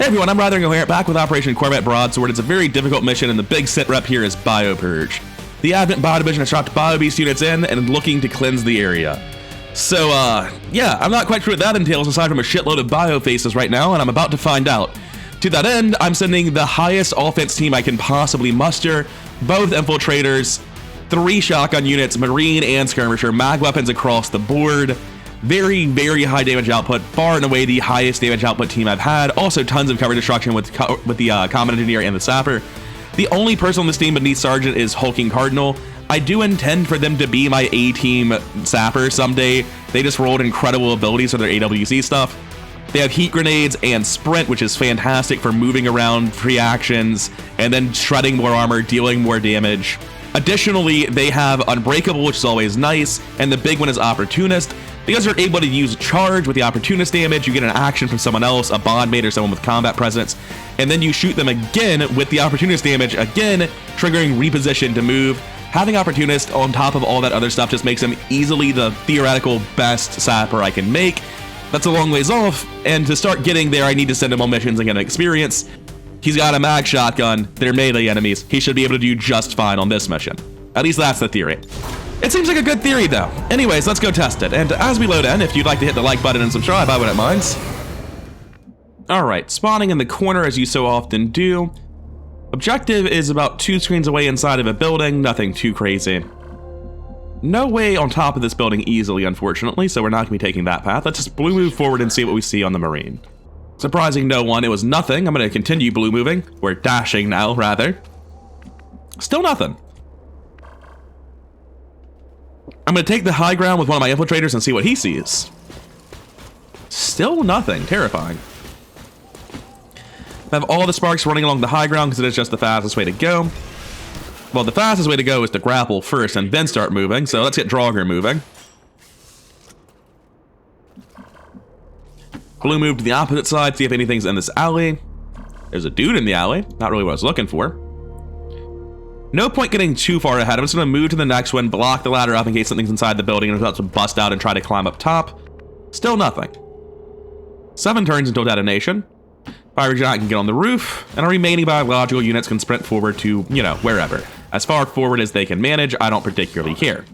Hey everyone, I'm Rather Incoherent, back with Operation Corvette Broadsword. It's a very difficult mission, and the big sit rep here is Biopurge. The Advent Bio Division has dropped Bio Beast units in and looking to cleanse the area. So, yeah, I'm not quite sure what that entails aside from a shitload of Bio faces right now, and I'm about to find out. To that end, I'm sending the highest offense team I can possibly muster, both Infiltrators, 3 shotgun units, Marine and Skirmisher, mag weapons across the board. Very, very high damage output, far and away the highest damage output team I've had. Also tons of cover destruction with the Combat Engineer and the Sapper. The only person on this team beneath Sergeant is Hulking Cardinal. I do intend for them to be my A-team Sapper someday. They just rolled incredible abilities for their AWC stuff. They have heat grenades and sprint, which is fantastic for moving around, free actions, and then shredding more armor, dealing more damage. Additionally, they have Unbreakable, which is always nice, and the big one is Opportunist. Because you're able to use charge with the Opportunist damage, you get an action from someone else, a bondmate or someone with combat presence, and then you shoot them again with the Opportunist damage, again triggering reposition to move. Having Opportunist on top of all that other stuff just makes him easily the theoretical best Sapper I can make. That's a long ways off, and to start getting there, I need to send him on missions and get an experience. He's got a mag shotgun, they're melee enemies. He should be able to do just fine on this mission. At least that's the theory. It seems like a good theory though. Anyways, let's go test it. And as we load in, if you'd like to hit the like button and subscribe, I wouldn't mind. All right, spawning in the corner as you so often do. Objective is about 2 screens away inside of a building, nothing too crazy. No way on top of this building easily, unfortunately, so we're not gonna be taking that path. Let's just blue move forward and see what we see on the Marine. Surprising no one, it was nothing. I'm gonna continue blue moving. We're dashing now, rather. Still nothing. I'm gonna take the high ground with one of my Infiltrators and see what he sees. Still nothing, terrifying. I have all the sparks running along the high ground because it is just the fastest way to go. Well, the fastest way to go is to grapple first and then start moving, so let's get Draugr moving. Blue move to the opposite side, see if anything's in this alley. There's a dude in the alley, not really what I was looking for. No point getting too far ahead. I'm just gonna move to the next one, block the ladder up in case something's inside the building and I'm about to bust out and try to climb up top. Still nothing. 7 turns until detonation. Fire Giant can get on the roof, and our remaining biological units can sprint forward to, you know, wherever. As far forward as they can manage, I don't particularly care.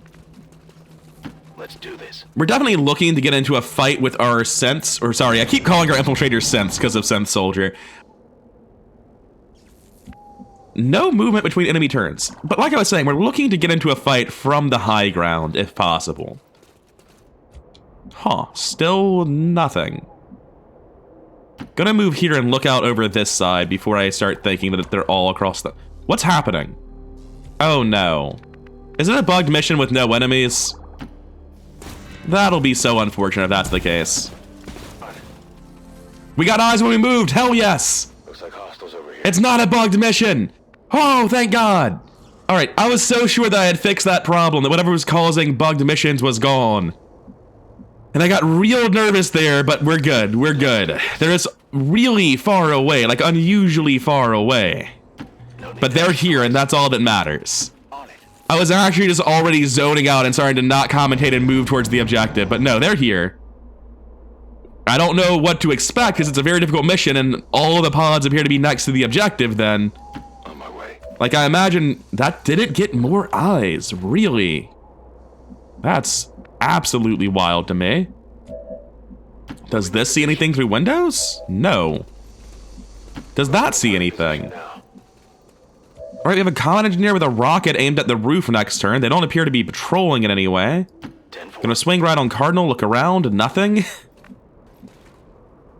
Let's do this. We're definitely looking to get into a fight with our Sense, or sorry, I keep calling our Infiltrator Sense because of Sense Soldier. No movement between enemy turns. But like I was saying, we're looking to get into a fight from the high ground, if possible. Huh, still nothing. Gonna move here and look out over this side before I start thinking that they're all across the... What's happening? Oh no. Is it a bugged mission with no enemies? That'll be so unfortunate if that's the case. We got eyes when we moved, hell yes! Looks like hostiles over here. It's not a bugged mission! Oh, thank God! Alright, I was so sure that I had fixed that problem, that whatever was causing bugged missions was gone. And I got real nervous there, but we're good, we're good. They're just really far away, like unusually far away. But they're here, and that's all that matters. I was actually just already zoning out and starting to not commentate and move towards the objective, but no, they're here. I don't know what to expect, because it's a very difficult mission, and all of the pods appear to be next to the objective then. On my way. Like, I imagine that didn't get more eyes, really. That's absolutely wild to me. Does this see anything through windows? No. Does that see anything? Alright, we have a Combat Engineer with a rocket aimed at the roof next turn. They don't appear to be patrolling in any way. Gonna swing right on Cardinal, look around, nothing.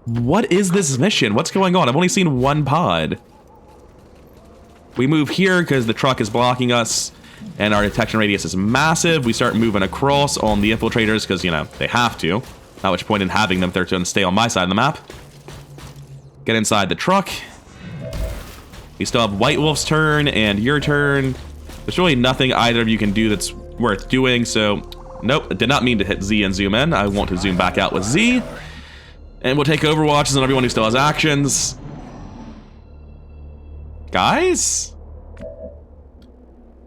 What is this mission? What's going on? I've only seen one pod. We move here because the truck is blocking us and our detection radius is massive. We start moving across on the Infiltrators because, you know, they have to. Not much point in having them if they're going to stay on my side of the map. Get inside the truck. We still have White Wolf's turn and your turn. There's really nothing either of you can do that's worth doing, so... Nope, I did not mean to hit Z and zoom in. I want to zoom back out with Z. And we'll take Overwatches on everyone who still has actions. Guys?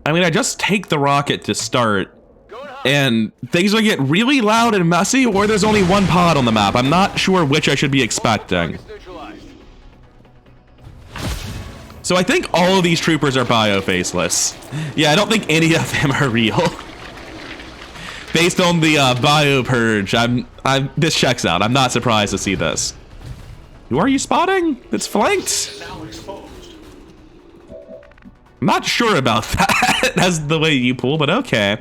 I mean, I just take the rocket to start, and things will get really loud and messy, or there's only one pod on the map. I'm not sure which I should be expecting. So I think all of these troopers are bio-faceless. Yeah, I don't think any of them are real. Based on the bio purge, this checks out. I'm not surprised to see this. Who are you spotting? It's flanked. I'm not sure about that. That's the way you pull, but okay.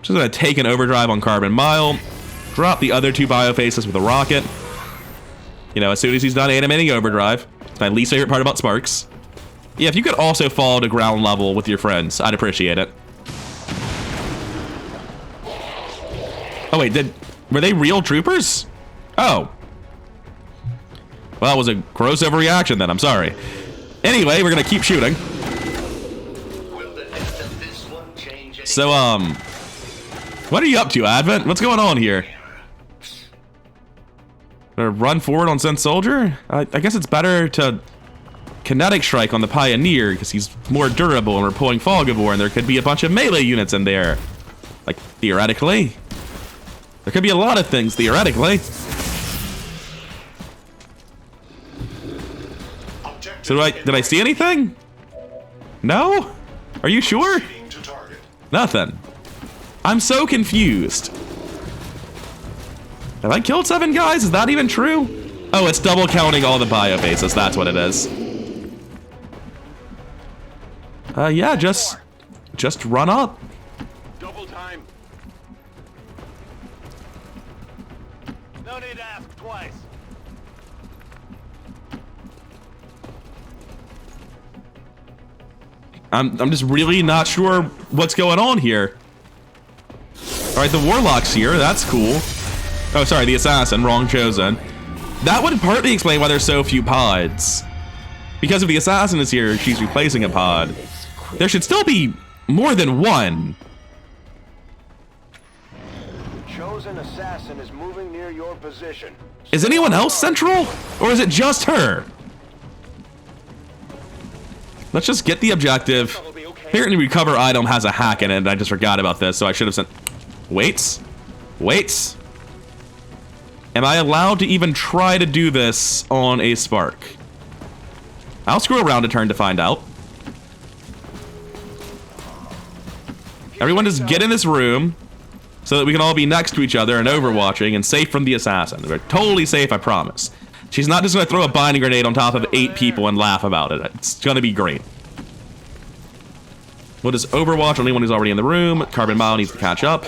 Just gonna take an overdrive on Carbon Mile, drop the other 2 bio faces with a rocket. You know, as soon as he's done animating overdrive. It's my least favorite part about Sparks. Yeah, if you could also fall to ground level with your friends, I'd appreciate it. Oh wait, were they real troopers? Oh. Well, that was a gross overreaction then, I'm sorry. Anyway, we're gonna keep shooting. So, what are you up to, Advent? What's going on here? Run forward on Sense Soldier? I guess it's better to kinetic strike on the Pioneer because he's more durable and we're pulling Fogivore and there could be a bunch of melee units in there. Like, theoretically. There could be a lot of things, theoretically. So did I see anything? No? Are you sure? Nothing. I'm so confused. Have I killed 7 guys? Is that even true? Oh, it's double counting all the bio faces. That's what it is. Yeah, just run up. Double time. No need to ask twice. I'm just really not sure what's going on here. All right, the Warlock's here. That's cool. Oh, sorry, the Assassin. Wrong chosen. That would partly explain why there's so few pods. Because if the Assassin is here, she's replacing a pod. There should still be more than one. Chosen assassin is moving near your position. Is anyone else central? Or is it just her? Let's just get the objective. Apparently recover item has a hack in it, and I just forgot about this, so I should have sent... Wait. Am I allowed to even try to do this on a Spark? I'll screw around a turn to find out. Everyone just get in this room so that we can all be next to each other and overwatching and safe from the Assassin. We're totally safe, I promise. She's not just going to throw a binding grenade on top of 8 people and laugh about it. It's going to be great. We'll just overwatch on anyone who's already in the room. Carbon Mile needs to catch up.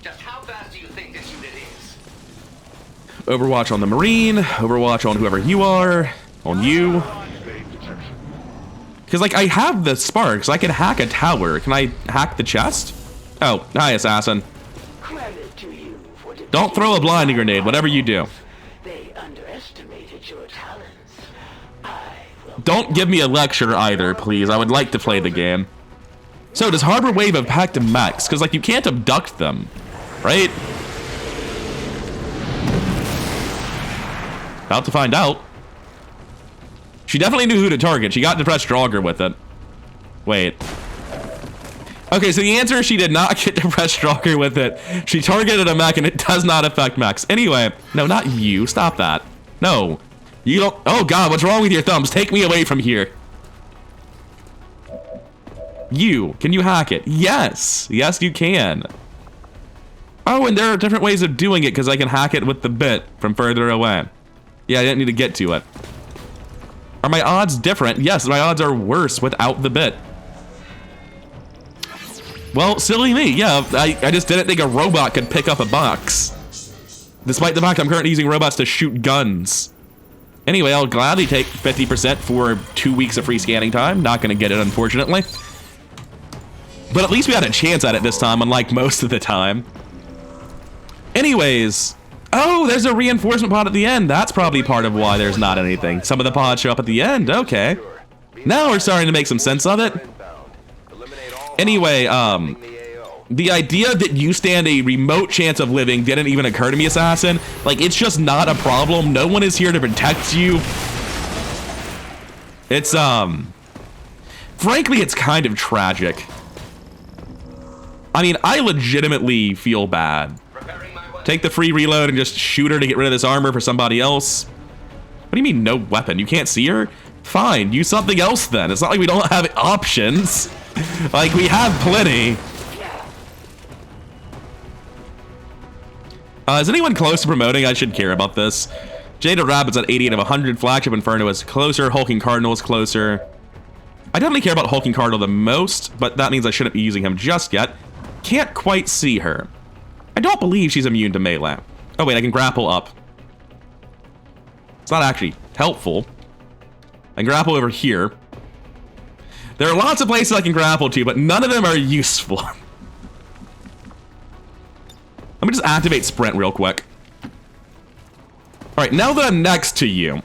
Just how fast do you think this unit is? Overwatch on the Marine. Overwatch on whoever you are. On you. Because, like, I have the sparks. I can hack a tower. Can I hack the chest? Oh, hi, Assassin. Don't throw a blinding grenade, whatever you do. They underestimated your talents. Don't give me a lecture either, please. I would like to play the game. So, does Harbor Wave impact mechs? Because, like, you can't abduct them, right? About to find out. She definitely knew who to target. She got Depressed Draugr with it. Wait. Okay, so the answer is she did not get Depressed Draugr with it. She targeted a mech and it does not affect mechs. Anyway, no, not you. Stop that. No. You don't... Oh, God, what's wrong with your thumbs? Take me away from here. You. Can you hack it? Yes. Yes, you can. Oh, and there are different ways of doing it because I can hack it with the bit from further away. Yeah, I didn't need to get to it. Are my odds different? Yes, my odds are worse without the bit. Well, silly me. Yeah, I just didn't think a robot could pick up a box. Despite the fact I'm currently using robots to shoot guns. Anyway, I'll gladly take 50% for 2 weeks of free scanning time. Not gonna get it, unfortunately. But at least we had a chance at it this time, unlike most of the time. Anyways. Oh, there's a reinforcement pod at the end. That's probably part of why there's not anything. Some of the pods show up at the end. Okay. Now we're starting to make some sense of it. Anyway, the idea that you stand a remote chance of living didn't even occur to me, Assassin. Like, it's just not a problem. No one is here to protect you. It's, frankly, it's kind of tragic. I mean, I legitimately feel bad. Take the free reload and just shoot her to get rid of this armor for somebody else. What do you mean no weapon? You can't see her? Fine, use something else then. It's not like we don't have options. Like, we have plenty. Is anyone close to promoting? I should care about this. Jaded Rabbit's at 88 of 100. Flagship Inferno is closer. Hulking Cardinal is closer. I definitely care about Hulking Cardinal the most, but that means I shouldn't be using him just yet. Can't quite see her. I don't believe she's immune to melee. Oh wait, I can grapple up. It's not actually helpful. I can grapple over here. There are lots of places I can grapple to, but none of them are useful. Let me just activate sprint real quick. Alright, now that I'm next to you.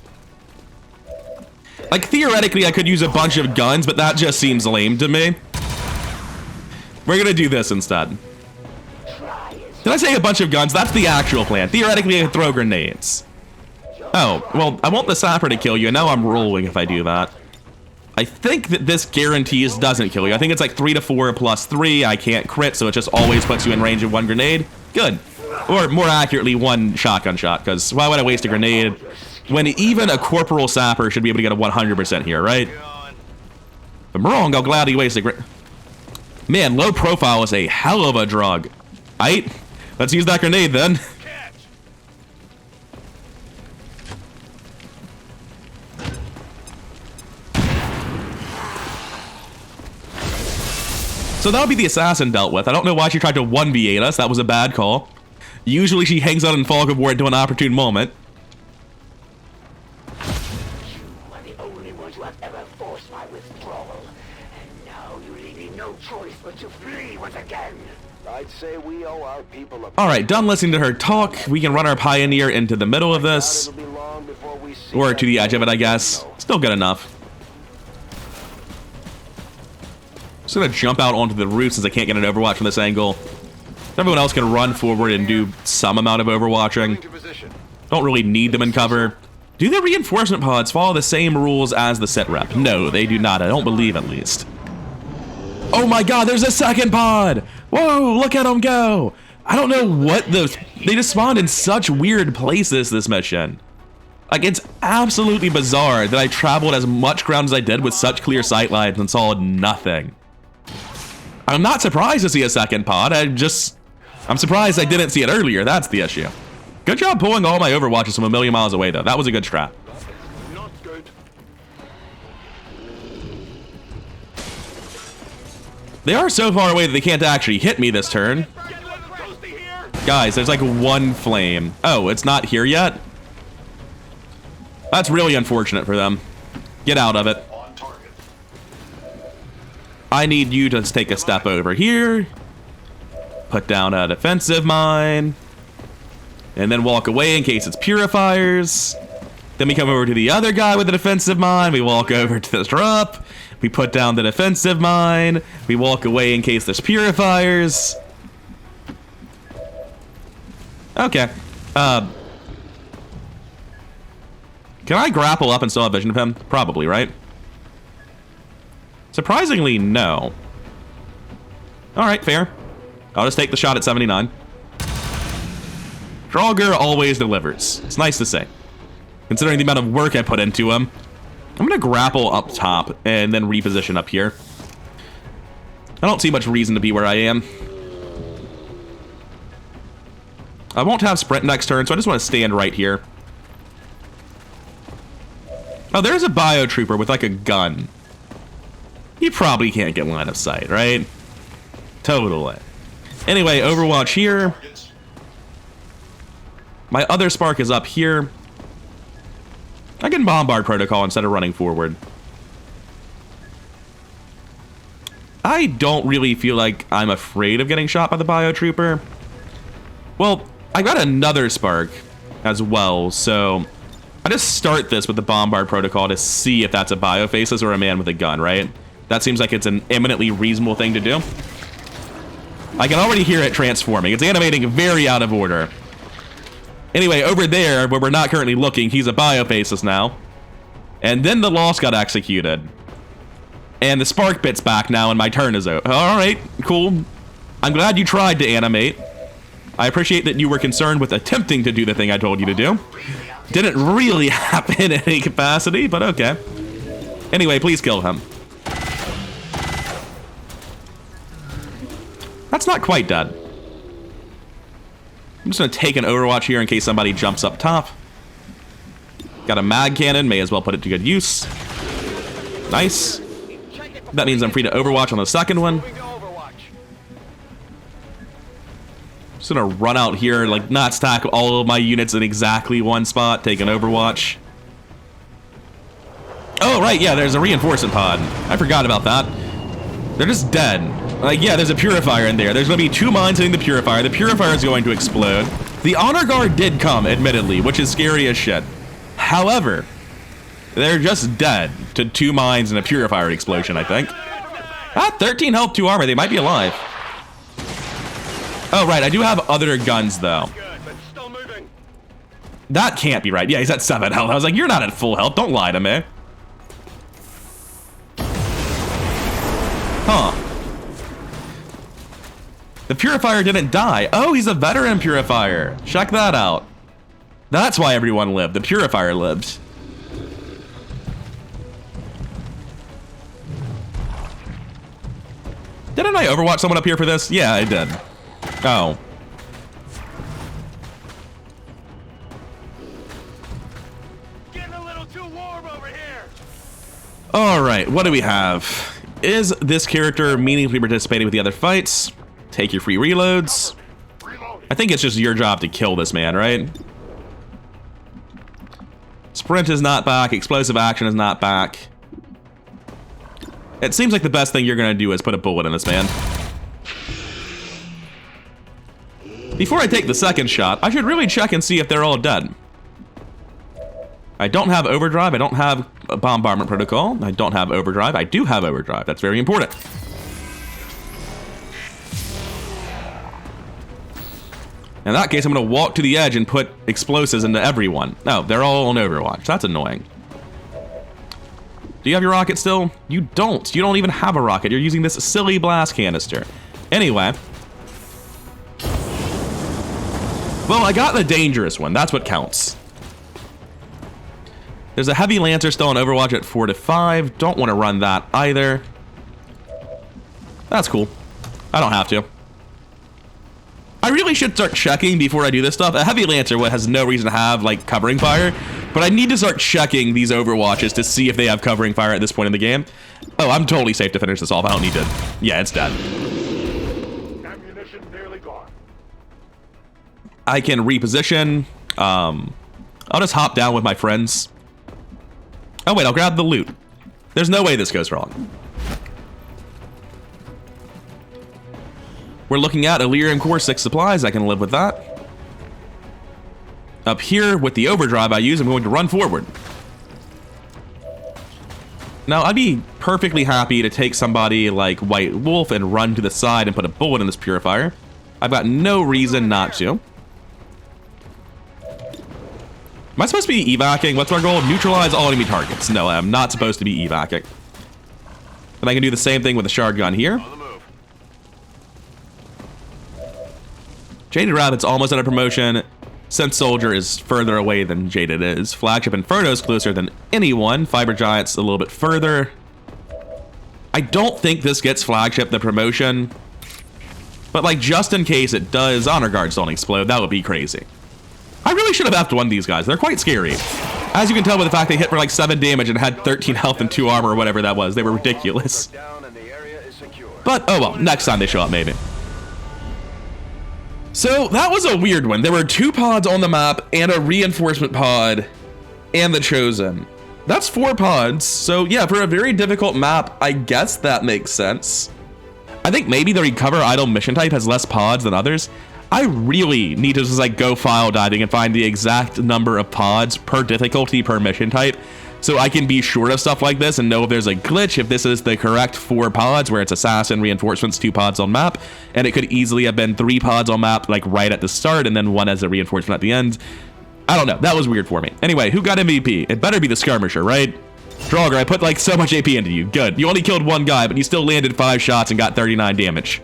Like, theoretically, I could use a bunch of guns, but that just seems lame to me. We're gonna do this instead. Did I say a bunch of guns? That's the actual plan. Theoretically, I could throw grenades. Oh, well, I want the sapper to kill you, and now I'm rolling if I do that. I think that this guarantees doesn't kill you. I think it's like 3 to 4 plus 3. I can't crit, so it just always puts you in range of 1 grenade. Good. Or more accurately, 1 shotgun shot, because why would I waste a grenade when even a corporal sapper should be able to get a 100% here, right? If I'm wrong, I'll gladly waste a grenade. Man, low profile is a hell of a drug. Aight, let's use that grenade then. So that'll be the assassin dealt with. I don't know why she tried to 1v8 us. That was a bad call. Usually she hangs out in Fog of War until an opportune moment. You are the only ones who have ever forced my withdrawal. And now you leave me no choice but to flee once again. I'd say we owe our people a... Alright, done listening to her talk. We can run our Pioneer into the middle of this. It'll be long before we see Or to the edge of it, I guess. Still good enough. Just gonna jump out onto the roof since I can't get an overwatch from this angle. Everyone else can run forward and do some amount of overwatching. Don't really need them in cover. Do the reinforcement pods follow the same rules as the sit rep? No, they do not. I don't believe, at least. Oh my god, there's a second pod! Whoa, look at them go! I don't know what those... They just spawned in such weird places this mission. Like, it's absolutely bizarre that I traveled as much ground as I did with such clear sight lines and saw nothing. I'm not surprised to see a second pod. I'm surprised I didn't see it earlier. That's the issue. Good job pulling all my overwatches from a million miles away, though. That was a good strat. Not good. They are so far away that they can't actually hit me this turn. Guys, there's like 1 flame. Oh, it's not here yet? That's really unfortunate for them. Get out of it. I need you to take a step over here. Put down a defensive mine. And then walk away in case it's purifiers. Then we come over to the other guy with the defensive mine. We walk over to the drop. We put down the defensive mine. We walk away in case there's purifiers. Okay. Can I grapple up and still have vision of him? Probably, right? Surprisingly, no. Alright, fair. I'll just take the shot at 79. Draugr always delivers. It's nice to say. Considering the amount of work I put into him. I'm gonna grapple up top and then reposition up here. I don't see much reason to be where I am. I won't have sprint next turn, so I just want to stand right here. Oh, there's a biotrooper with like a gun. You probably can't get line of sight, right? Totally. Anyway, Overwatch here. My other spark is up here. I can bombard protocol instead of running forward. I don't really feel like I'm afraid of getting shot by the biotrooper. Well, I got another spark as well, so I just start this with the bombard protocol to see if that's a biofaceless or a man with a gun, right? That seems like it's an eminently reasonable thing to do. I can already hear it transforming. It's animating very out of order. Anyway, over there, where we're not currently looking, he's a biofaceless now. And then the loss got executed. And the spark bit's back now, and my turn is over. Alright, cool. I'm glad you tried to animate. I appreciate that you were concerned with attempting to do the thing I told you to do. Didn't really happen in any capacity, but okay. Anyway, please kill him. That's not quite dead. I'm just gonna take an overwatch here in case somebody jumps up top. Got a mag cannon, may as well put it to good use. Nice. That means I'm free to overwatch on the second one. Just gonna run out here, like not stack all of my units in exactly one spot, take an overwatch. Oh, right, yeah, there's a reinforcement pod. I forgot about that. They're just dead. Like, yeah, there's a purifier in there. There's gonna be 2 mines hitting the purifier. The purifier is going to explode. The honor guard did come, admittedly, which is scary as shit. However, they're just dead to 2 mines and a purifier explosion, I think. 13 health, 2 armor. They might be alive. Oh, right. I do have other guns, though. That can't be right. Yeah, he's at 7 health. I was like, you're not at full health. Don't lie to me. Huh. The purifier didn't die. Oh, he's a veteran purifier. Check that out. That's why everyone lived. The purifier lived. Didn't I overwatch someone up here for this? Yeah, I did. Oh. Getting a little too warm over here. Alright, what do we have? Is this character meaningfully participating with the other fights? Take your free reloads. I think it's just your job to kill this man, right? Sprint is not back. Explosive action is not back. It seems like the best thing you're gonna do is put a bullet in this man. Before I take the second shot, I should really check and see if they're all dead. I don't have overdrive. I don't have a bombardment protocol. I don't have overdrive. I do have overdrive. That's very important. In that case, I'm going to walk to the edge and put explosives into everyone. No, they're all on Overwatch. That's annoying. Do you have your rocket still? You don't. You don't even have a rocket. You're using this silly blast canister. Anyway. Well, I got the dangerous one. That's what counts. There's a heavy lancer still on Overwatch at 4 to 5. Don't want to run that either. That's cool. I don't have to. I really should start checking before I do this stuff. A heavy lancer has no reason to have like covering fire, but I need to start checking these Overwatches to see if they have covering fire at this point in the game. Oh, I'm totally safe to finish this off. I don't need to. Yeah, it's dead. Ammunition nearly gone. I can reposition. I'll just hop down with my friends. Oh wait, I'll grab the loot. There's no way this goes wrong. We're looking at Illyrium Core 6 supplies. I can live with that. Up here, with the overdrive I use, I'm going to run forward. Now, I'd be perfectly happy to take somebody like White Wolf and run to the side and put a bullet in this purifier. I've got no reason not to. Am I supposed to be evacing? What's our goal? Neutralize all enemy targets. No, I'm not supposed to be evacing. And I can do the same thing with the shard gun here. Jaded Rabbit's almost at a promotion. Scent Soldier is further away than Jaded is. Flagship Inferno's closer than anyone. Fiber Giant's a little bit further. I don't think this gets Flagship the promotion. But like just in case it does, Honor Guards don't explode. That would be crazy. I really should have effed one of these guys. They're quite scary. As you can tell by the fact they hit for like 7 damage and had 13 health and 2 armor or whatever that was. They were ridiculous. But oh well, next time they show up maybe. So that was a weird one. There were 2 pods on the map and a reinforcement pod and the Chosen. That's 4 pods. So yeah, for a very difficult map, I guess that makes sense. I think maybe the recover idle mission type has less pods than others. I really need to just like go file diving and find the exact number of pods per difficulty per mission type, so I can be sure of stuff like this and know if there's a glitch, if this is the correct 4 pods where it's assassin, reinforcements, 2 pods on map, and it could easily have been 3 pods on map like right at the start and then 1 as a reinforcement at the end. I don't know. That was weird for me. Anyway, who got MVP? It better be the skirmisher, right? Draugr, I put like so much AP into you. Good. You only killed 1 guy, but you still landed 5 shots and got 39 damage.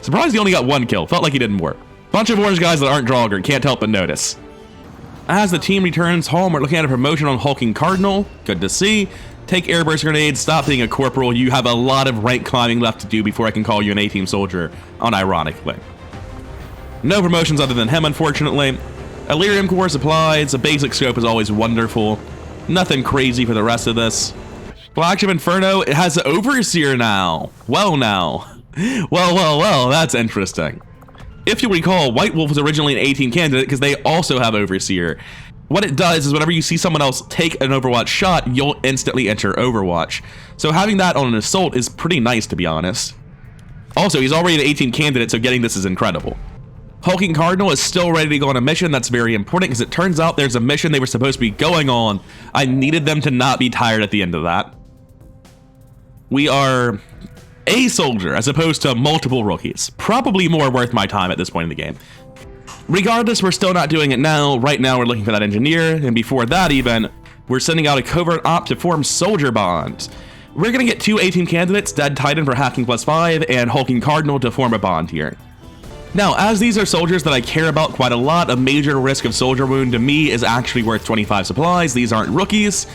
Surprised you only got 1 kill. Felt like he didn't work. Bunch of orange guys that aren't Draugr, can't help but notice. As the team returns home, we're looking at a promotion on Hulking Cardinal. Good to see. Take airburst grenades, stop being a corporal. You have a lot of rank climbing left to do before I can call you an A-team soldier, unironically. No promotions other than him, unfortunately. Elerium core supplies, a basic scope is always wonderful. Nothing crazy for the rest of this. Flagship Inferno, it has Overseer now. Well now. Well, that's interesting. If you recall, White Wolf was originally an A-team candidate because they also have Overseer. What it does is whenever you see someone else take an Overwatch shot, you'll instantly enter Overwatch. So having that on an assault is pretty nice, to be honest. Also, he's already an A-team candidate, so getting this is incredible. Hulking Cardinal is still ready to go on a mission. That's very important because it turns out there's a mission they were supposed to be going on. I needed them to not be tired at the end of that. We are a soldier as opposed to multiple rookies. Probably more worth my time at this point in the game. Regardless, we're still not doing it now. Right now, we're looking for that engineer, and before that even, we're sending out a covert op to form Soldier Bond. We're gonna get 2 A-team candidates, Dead Titan for hacking +5, and Hulking Cardinal to form a bond here. Now, as these are soldiers that I care about quite a lot, a major risk of soldier wound to me is actually worth 25 supplies. These aren't rookies.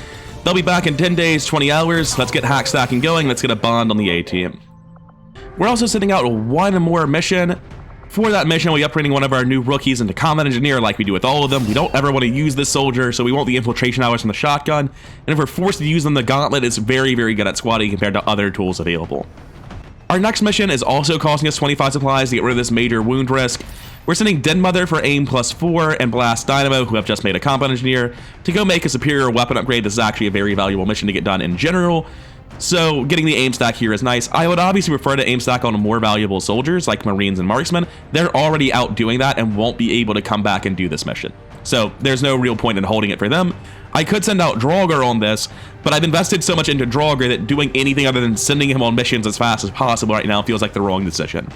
They'll be back in 10 days, 20 hours. Let's get hack stacking going. Let's get a bond on the A-team. We're also sending out one more mission. For that mission, we'll be upgrading one of our new rookies into Combat Engineer like we do with all of them. We don't ever want to use this soldier, so we want the infiltration hours from the shotgun. And if we're forced to use them, the Gauntlet is very, very good at squatting compared to other tools available. Our next mission is also costing us 25 supplies to get rid of this major wound risk. We're sending Dead Mother for Aim +4 and Blast Dynamo, who have just made a Combat Engineer, to go make a superior weapon upgrade. This is actually a very valuable mission to get done in general. So getting the aim stack here is nice. I would obviously prefer to aim stack on more valuable soldiers like Marines and Marksmen. They're already out doing that and won't be able to come back and do this mission. So there's no real point in holding it for them. I could send out Draugr on this, but I've invested so much into Draugr that doing anything other than sending him on missions as fast as possible right now feels like the wrong decision.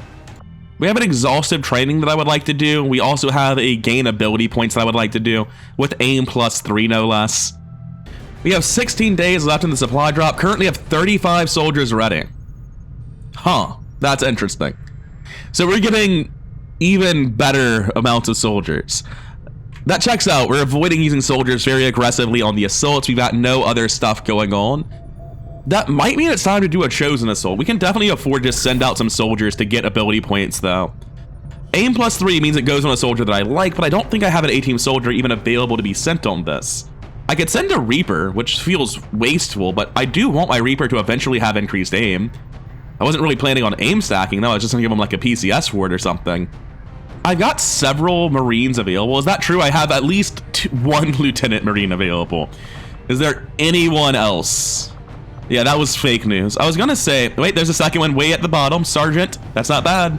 We have an exhaustive training that I would like to do. We also have a gain ability points that I would like to do with aim +3 no less. We have 16 days left in the supply drop. Currently have 35 soldiers ready. Huh, that's interesting. So we're getting even better amounts of soldiers. That checks out. We're avoiding using soldiers very aggressively on the assaults. We've got no other stuff going on. That might mean it's time to do a chosen assault. We can definitely afford to send out some soldiers to get ability points though. Aim +3 means it goes on a soldier that I like, but I don't think I have an A-team soldier even available to be sent on this. I could send a Reaper, which feels wasteful, but I do want my Reaper to eventually have increased aim. I wasn't really planning on aim stacking though. I was just gonna give him like a PCS ward or something. I've got several Marines available. Is that true? I have at least one Lieutenant Marine available. Is there anyone else? Yeah, that was fake news. I was gonna say, wait, there's a second one way at the bottom. Sergeant, that's not bad.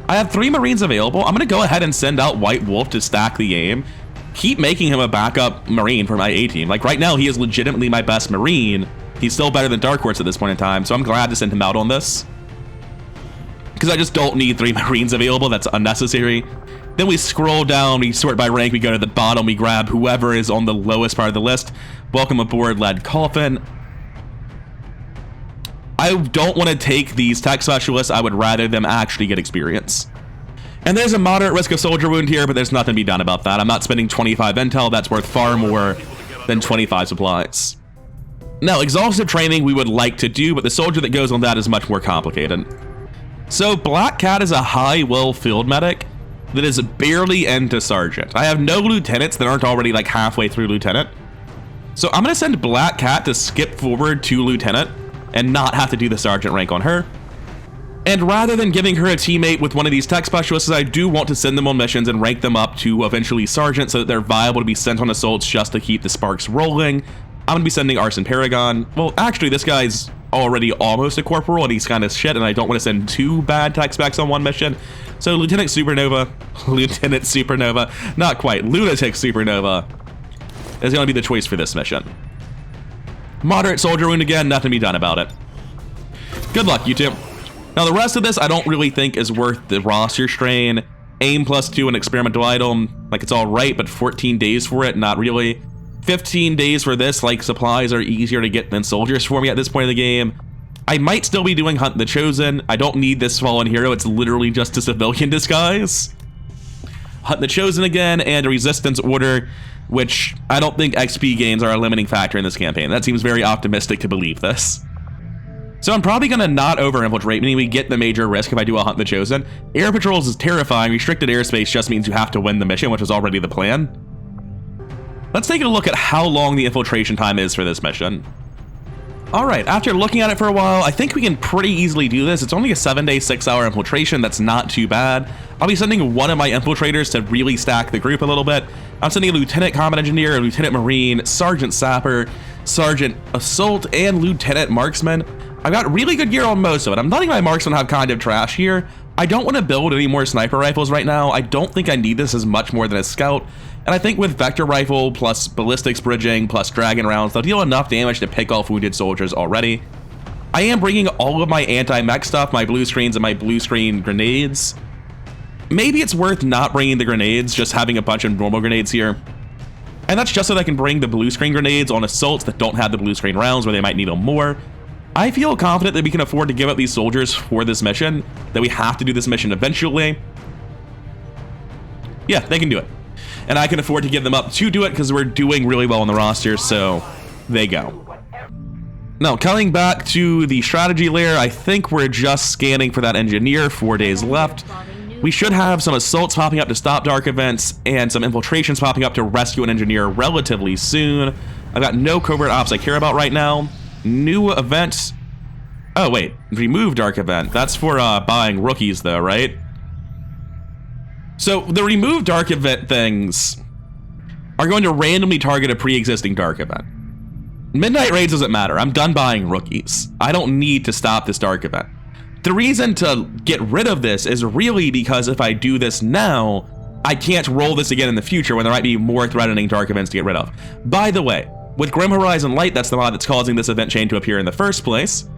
I have 3 Marines available. I'm gonna go ahead and send out White Wolf to stack the aim. Keep making him a backup Marine for my A-team. Like right now, he is legitimately my best Marine. He's still better than Dark Horse at this point in time, so I'm glad to send him out on this. Because I just don't need 3 Marines available. That's unnecessary. Then we scroll down, we sort by rank, we go to the bottom, we grab whoever is on the lowest part of the list. Welcome aboard, Lead Coffin. I don't want to take these tech specialists. I would rather them actually get experience. And there's a moderate risk of soldier wound here, but there's nothing to be done about that. I'm not spending 25 intel. That's worth far more than 25 supplies. Now, exhaustive training we would like to do, but the soldier that goes on that is much more complicated. So Black Cat is a high-will field medic that is barely into sergeant. I have no lieutenants that aren't already like halfway through lieutenant. So I'm going to send Black Cat to skip forward to lieutenant and not have to do the sergeant rank on her. And rather than giving her a teammate with one of these tech specialists, I do want to send them on missions and rank them up to eventually sergeant so that they're viable to be sent on assaults just to keep the sparks rolling. I'm going to be sending Arson Paragon. Well, actually, this guy's already almost a corporal and he's kind of shit, and I don't want to send 2 bad tech specs on one mission. So Lieutenant Supernova, not quite, Lunatic Supernova is going to be the choice for this mission. Moderate soldier wound again, nothing to be done about it. Good luck, you two. Now the rest of this I don't really think is worth the roster strain. Aim +2 an experimental item, like it's all right, but 14 days for it, not really. 15 days for this, like supplies are easier to get than soldiers for me at this point in the game. I might still be doing Hunt the Chosen. I don't need this fallen hero, it's literally just a civilian disguise. Hunt the Chosen again, and a Resistance Order, which I don't think XP gains are a limiting factor in this campaign. That seems very optimistic to believe this. So I'm probably going to not over-infiltrate, meaning we get the major risk if I do a Hunt the Chosen. Air patrols is terrifying. Restricted airspace just means you have to win the mission, which was already the plan. Let's take a look at how long the infiltration time is for this mission. Alright, after looking at it for a while, I think we can pretty easily do this. It's only a 7-day, 6-hour infiltration. That's not too bad. I'll be sending one of my infiltrators to really stack the group a little bit. I'm sending a Lieutenant Combat Engineer, a Lieutenant Marine, Sergeant Sapper, Sergeant Assault, and Lieutenant Marksman. I've got really good gear on most of it. I'm letting my Marksman have kind of trash here. I don't want to build any more sniper rifles right now. I don't think I need this as much more than a scout. And I think with Vector Rifle plus Ballistics Bridging plus Dragon Rounds, they'll deal enough damage to pick off wounded soldiers already. I am bringing all of my anti-mech stuff, my blue screens and my blue screen grenades. Maybe it's worth not bringing the grenades, just having a bunch of normal grenades here. And that's just so that I can bring the blue screen grenades on assaults that don't have the blue screen rounds where they might need them more. I feel confident that we can afford to give up these soldiers for this mission, that we have to do this mission eventually. Yeah, they can do it. And I can afford to give them up to do it because we're doing really well on the roster, so they go. Now, coming back to the strategy layer, I think we're just scanning for that engineer, 4 days left. We should have some assaults popping up to stop dark events and some infiltrations popping up to rescue an engineer relatively soon. I've got no covert ops I care about right now. New event. Oh, wait. Remove dark event. That's for buying rookies, though, right? So the remove dark event things are going to randomly target a pre-existing dark event. Midnight raids doesn't matter. I'm done buying rookies. I don't need to stop this dark event. The reason to get rid of this is really because if I do this now, I can't roll this again in the future when there might be more threatening dark events to get rid of. By the way, with Grim Horizon Light, that's the mod that's causing this event chain to appear in the first place,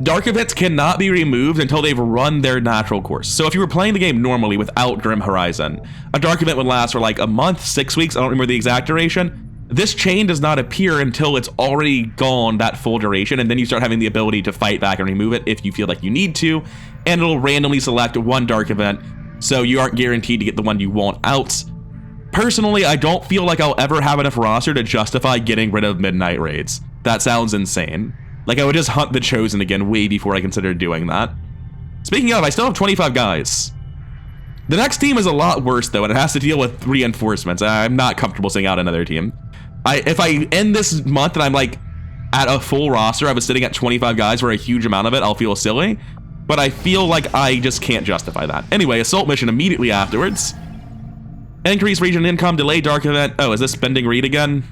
dark events cannot be removed until they've run their natural course. So if you were playing the game normally without Grim Horizon, a dark event would last for like a month, 6 weeks, I don't remember the exact duration. This chain does not appear until it's already gone that full duration, and then you start having the ability to fight back and remove it if you feel like you need to, and it'll randomly select one dark event, so you aren't guaranteed to get the one you want out. Personally, I don't feel like I'll ever have enough roster to justify getting rid of midnight raids. That sounds insane. Like, I would just hunt the Chosen again way before I considered doing that. Speaking of, I still have 25 guys. The next team is a lot worse, though, and it has to deal with reinforcements. I'm not comfortable sending out another team. If I end this month and I'm, like, at a full roster, I was sitting at 25 guys for a huge amount of it, I'll feel silly. But I feel like I just can't justify that. Anyway, assault mission immediately afterwards. Increase region income, delay dark event. Oh, is this Bending Reed again?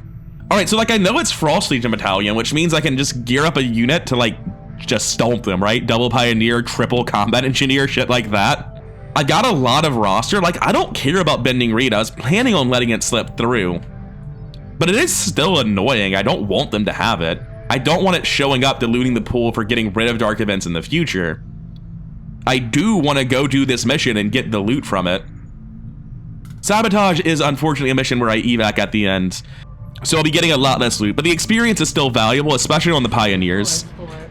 Alright, so like I know it's Frost Legion Battalion, which means I can just gear up a unit to like just stomp them, right? Double Pioneer, triple Combat Engineer, shit like that. I got a lot of roster. Like, I don't care about Bending Reed. I was planning on letting it slip through. But it is still annoying. I don't want them to have it. I don't want it showing up diluting the pool for getting rid of dark events in the future. I do want to go do this mission and get the loot from it. Sabotage is unfortunately a mission where I evac at the end, so I'll be getting a lot less loot, but the experience is still valuable, especially on the Pioneers.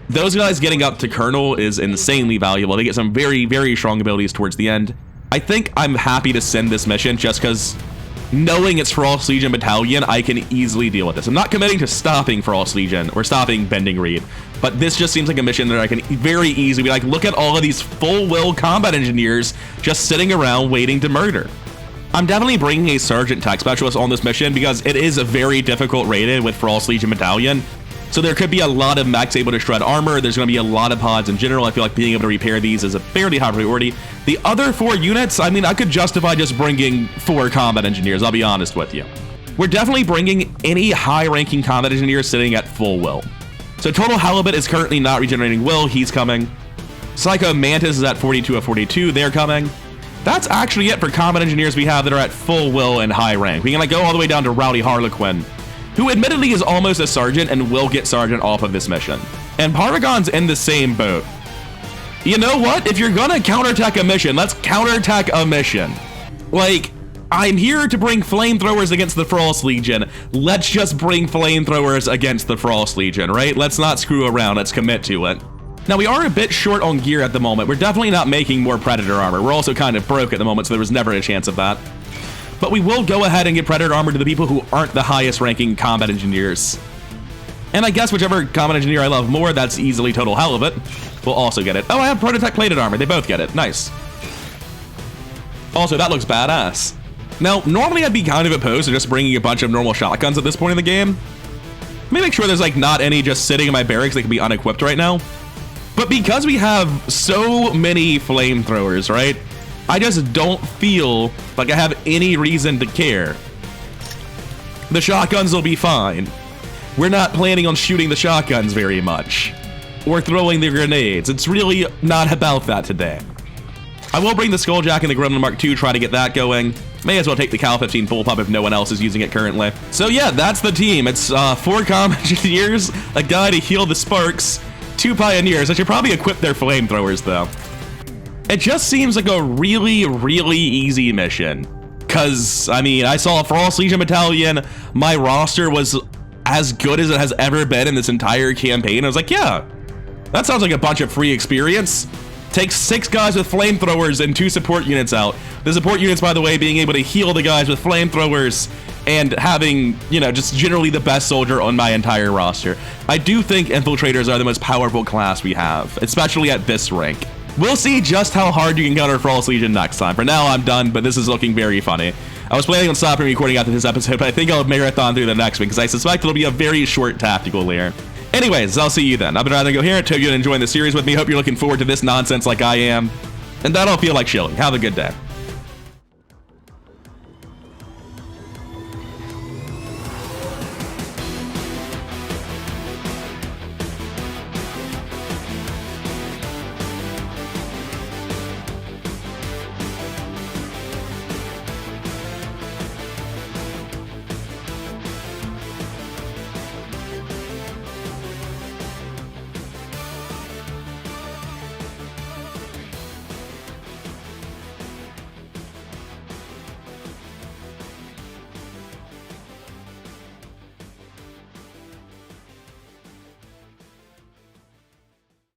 Those guys getting up to Colonel is insanely valuable. They get some very, very strong abilities towards the end. I think I'm happy to send this mission just because knowing it's Frost Legion Battalion, I can easily deal with this. I'm not committing to stopping Frost Legion or stopping Bending Reed, but this just seems like a mission that I can very easily be like, look at all of these full-will combat engineers just sitting around waiting to murder. I'm definitely bringing a Sergeant Tech Specialist on this mission because it is a very difficult rated with Frost Legion Battalion. So there could be a lot of mechs able to shred armor. There's going to be a lot of pods in general. I feel like being able to repair these is a fairly high priority. The other 4 units, I mean, I could justify just bringing 4 combat engineers, I'll be honest with you. We're definitely bringing any high-ranking combat engineer sitting at full will. So Total Halibut is currently not regenerating will. He's coming. Psycho Mantis is at 42 of 42. They're coming. That's actually it for combat engineers we have that are at full will and high rank. We can like go all the way down to Rowdy Harlequin, who admittedly is almost a sergeant and will get sergeant off of this mission. And Paragon's in the same boat. You know what? If you're gonna counterattack a mission, let's counterattack a mission. Like, I'm here to bring flamethrowers against the Frost Legion. Let's just bring flamethrowers against the Frost Legion, right? Let's not screw around. Let's commit to it. Now, we are a bit short on gear at the moment. We're definitely not making more Predator armor. We're also kind of broke at the moment, so there was never a chance of that. But we will go ahead and give Predator armor to the people who aren't the highest ranking combat engineers. And I guess whichever combat engineer I love more, that's easily total halibut, will also get it. Oh, I have Prototype plated armor. They both get it. Nice. Also, that looks badass. Now, normally I'd be kind of opposed to just bringing a bunch of normal shotguns at this point in the game. Let me make sure there's like not any just sitting in my barracks that can be unequipped right now. But because we have so many flamethrowers, right? I just don't feel like I have any reason to care. The shotguns will be fine. We're not planning on shooting the shotguns very much. Or throwing the grenades. It's really not about that today. I will bring the Skulljack and the Gremlin Mark II, try to get that going. May as well take the Cal 15 full pump if no one else is using it currently. So yeah, that's the team. It's 4 combat engineers, a guy to heal the sparks, 2 pioneers. I should probably equip their flamethrowers though. It just seems like a really, really easy mission. Cause, I mean, I saw a Frost Legion Battalion, my roster was as good as it has ever been in this entire campaign. I was like, yeah, that sounds like a bunch of free experience. Take 6 guys with flamethrowers and 2 support units out. The support units, by the way, being able to heal the guys with flamethrowers and having, you know, just generally the best soldier on my entire roster. I do think infiltrators are the most powerful class we have, especially at this rank. We'll see just how hard you can counter Frost Legion next time. For now, I'm done, but this is looking very funny. I was planning on stopping recording after this episode, but I think I'll marathon through the next one because I suspect it'll be a very short tactical layer. Anyways, I'll see you then. I've been rather go here. I hope you're enjoying the series with me. Hope you're looking forward to this nonsense like I am. And that'll feel like chilling. Have a good day.